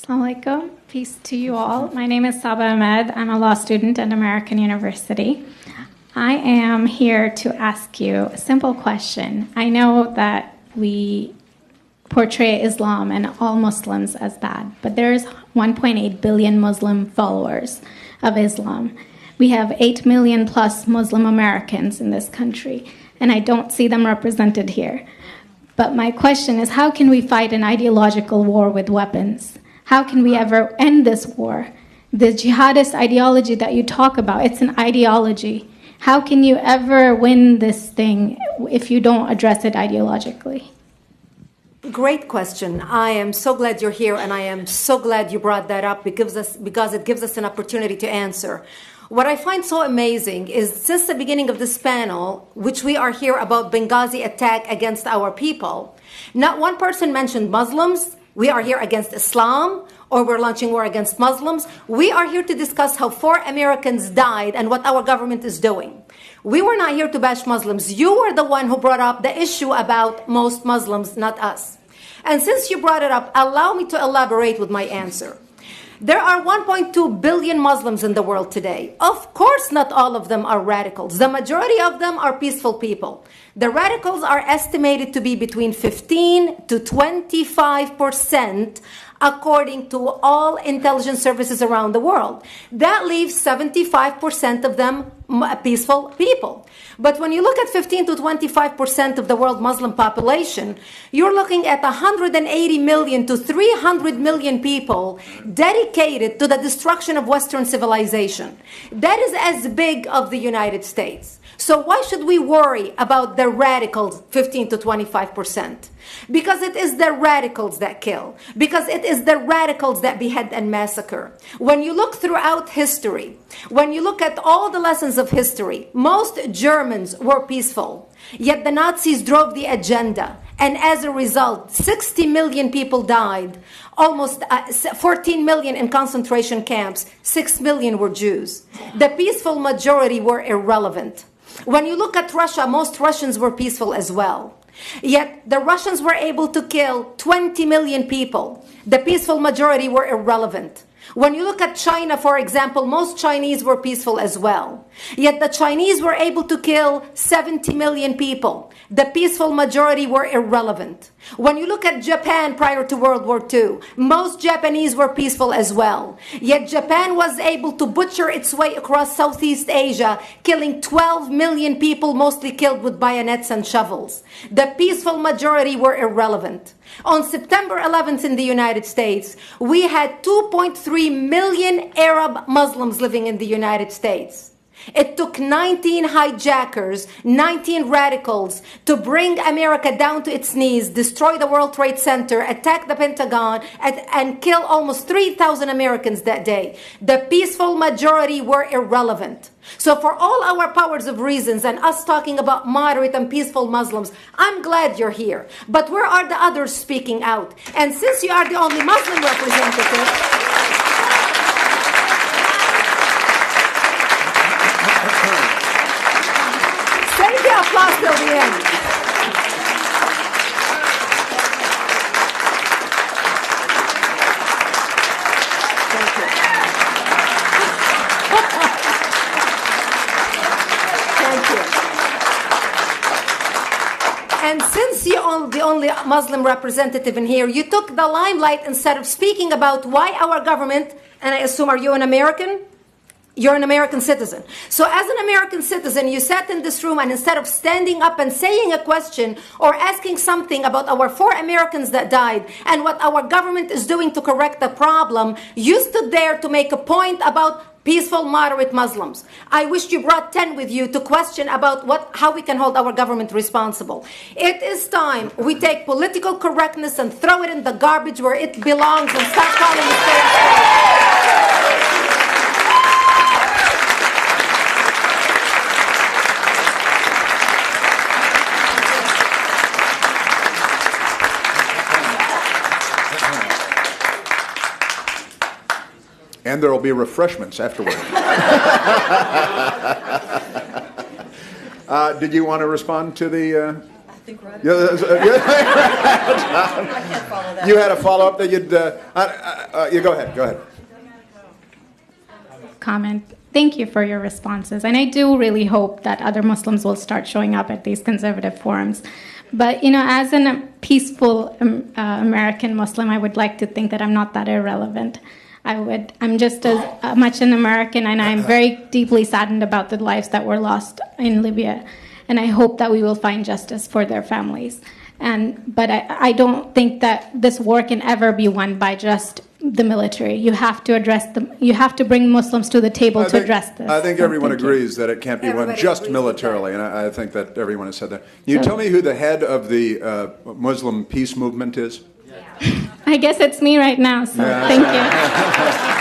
Assalamu alaikum. Peace to you all. My name is Saba Ahmed. I'm a law student at American University. I am here to ask you a simple question. I know that we portray Islam and all Muslims as bad, but there's 1.8 billion Muslim followers of Islam. We have 8 million plus Muslim Americans in this country, and I don't see them represented here. But my question is, how can we fight an ideological war with weapons? How can we ever end this war? The jihadist ideology that you talk about, it's an ideology. How can you ever win this thing if you don't address it ideologically? Great question. I am so glad you're here, and I am so glad you brought that up because it gives us an opportunity to answer. What I find so amazing is since the beginning of this panel, which we are here about Benghazi attack against our people, not one person mentioned Muslims. We are here against Islam, or we're launching war against Muslims. We are here to discuss how 4 Americans died and what our government is doing. We were not here to bash Muslims. You were the one who brought up the issue about most Muslims, not us. And since you brought it up, allow me to elaborate with my answer. There are 1.2 billion Muslims in the world today. Of course, not all of them are radicals. The majority of them are peaceful people. The radicals are estimated to be between 15 to 25%, according to all intelligence services around the world. That leaves 75% of them peaceful people. But when you look at 15 to 25% of the world Muslim population, you're looking at 180 million to 300 million people dedicated to the destruction of Western civilization. That is as big of the United States. So why should we worry about the radicals, 15 to 25%? Because it is the radicals that kill. Because it is the radicals that behead and massacre. When you look throughout history, when you look at all the lessons of history, most Germans were peaceful. Yet the Nazis drove the agenda. And as a result, 60 million people died. Almost 14 million in concentration camps. 6 million were Jews. The peaceful majority were irrelevant. When you look at Russia, most Russians were peaceful as well. Yet the Russians were able to kill 20 million people. The peaceful majority were irrelevant. When you look at China, for example, most Chinese were peaceful as well. Yet the Chinese were able to kill 70 million people. The peaceful majority were irrelevant. When you look at Japan prior to World War II, most Japanese were peaceful as well. Yet Japan was able to butcher its way across Southeast Asia, killing 12 million people, mostly killed with bayonets and shovels. The peaceful majority were irrelevant. On September 11th in the United States, we had 2.3 million Arab Muslims living in the United States. It took 19 hijackers, 19 radicals to bring America down to its knees, destroy the World Trade Center, attack the Pentagon, and kill almost 3,000 Americans that day. The peaceful majority were irrelevant. So for all our powers of reasons and us talking about moderate and peaceful Muslims, I'm glad you're here. But where are the others speaking out? And since you are the only Muslim representative, save the applause till the end. Thank you. Thank you. And since you're the only Muslim representative in here, you took the limelight instead of speaking about why our government, and I assume, are you an American? You're an American citizen. So as an American citizen, you sat in this room, and instead of standing up and saying a question or asking something about our 4 Americans that died and what our government is doing to correct the problem, you stood there to make a point about peaceful, moderate Muslims. I wish you brought 10 with you to question about how we can hold our government responsible. It is time we take political correctness and throw it in the garbage where it belongs and stop calling it fair. And there will be refreshments afterward. Did you want to respond to the... I think Rod. I can't follow that. You had a follow-up that you'd... You go ahead. Go ahead. Comment. Thank you for your responses. And I do really hope that other Muslims will start showing up at these conservative forums. But, as a peaceful American Muslim, I would like to think that I'm not that irrelevant. I'm just as much an American, and I'm very deeply saddened about the lives that were lost in Libya. And I hope that we will find justice for their families. But I don't think that this war can ever be won by just the military. You have to you have to bring Muslims to the table to address this. I think So everyone thank you. agrees that it can't be won just militarily, and I think that everyone has said that. Can you tell me who the head of the Muslim peace movement is? I guess it's me right now, so thank you.